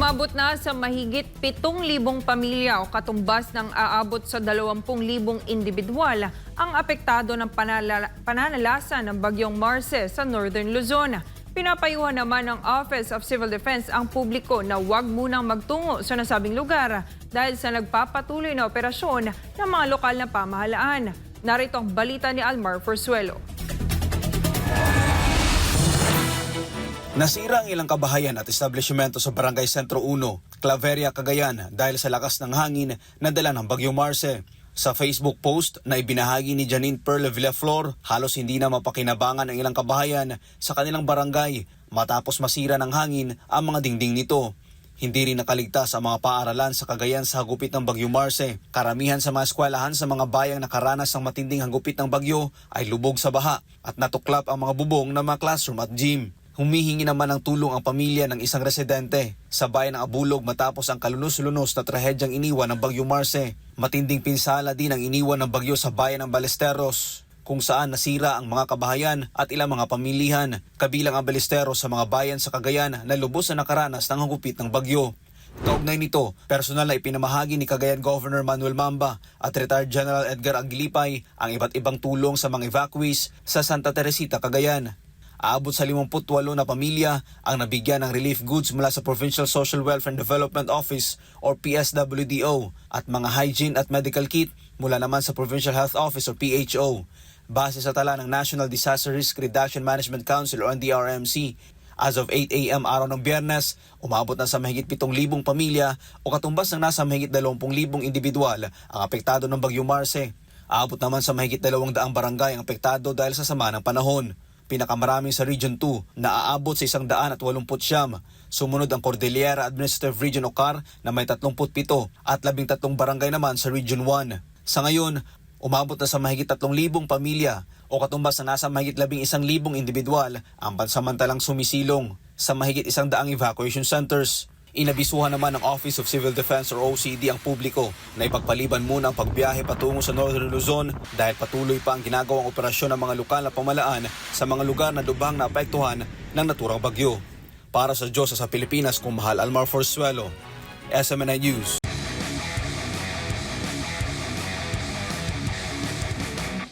Umabot na sa mahigit 7,000 pamilya o katumbas ng aabot sa 20,000 individual ang apektado ng pananalasa ng bagyong Marce sa Northern Luzon. Pinapayuhan naman ng Office of Civil Defense ang publiko na huwag munang magtungo sa nasabing lugar dahil sa nagpapatuloy na operasyon ng mga lokal na pamahalaan. Narito ang balita ni Almar Forzuelo. Nasira ang ilang kabahayan at establishmento sa Barangay Sentro 1, Claveria, Cagayan dahil sa lakas ng hangin na dala ng Bagyong Marce. Sa Facebook post na ibinahagi ni Janine Perle Villaflor, halos hindi na mapakinabangan ang ilang kabahayan sa kanilang barangay matapos masira ng hangin ang mga dingding nito. Hindi rin nakaligtas ang mga paaralan sa Cagayan sa hagupit ng Bagyong Marce. Karamihan sa mga eskwelahan sa mga bayang nakaranas ng matinding hagupit ng bagyo ay lubog sa baha at natuklap ang mga bubong ng mga classroom at gym. Humihingi naman ng tulong ang pamilya ng isang residente sa bayan ng Abulog matapos ang kalunos-lunos na trahedyang iniwan ng Bagyong Marce. Matinding pinsala din ang iniwan ng bagyo sa bayan ng Ballesteros, kung saan nasira ang mga kabahayan at ilang mga pamilihan, kabilang ang Ballesteros sa mga bayan sa Cagayan na lubos na nakaranas ng hagupit ng bagyo. Kaugnay nito, personal na ipinamahagi ni Cagayan Governor Manuel Mamba at Retired General Edgar Aguilipay ang iba't ibang tulong sa mga evacuees sa Santa Teresita, Cagayan. Aabot sa 58 na pamilya ang nabigyan ng relief goods mula sa Provincial Social Welfare and Development Office or PSWDO at mga hygiene at medical kit mula naman sa Provincial Health Office or PHO. Base sa tala ng National Disaster Risk Reduction Management Council or NDRMC, as of 8 a.m. araw ng Biyernes, umabot na sa mahigit 7,000 pamilya o katumbas ng nasa mahigit 20,000 individual ang apektado ng Bagyong Marce. Aabot naman sa mahigit 200 barangay ang apektado dahil sa sama ng panahon. Pinakamarami sa Region 2 na aabot sa 189. Sumunod ang Cordillera Administrative Region o CAR na may 37 at 13 barangay naman sa Region 1. Sa ngayon, umabot na sa mahigit 3,000 pamilya o katumbas na nasa mahigit 11,000 individual ang pansamantalang sumisilong sa mahigit 100 evacuation centers. Inabisuhan naman ng Office of Civil Defense or OCD ang publiko na ipagpaliban muna ang pagbiyahe patungo sa Northern Luzon dahil patuloy pa ang ginagawang operasyon ng mga lokal na pamahalaan sa mga lugar na lubhang naapektuhan ng naturang bagyo. Para sa Diyos sa Pilipinas, kung mahal Almar Forzuelo, SMNI News.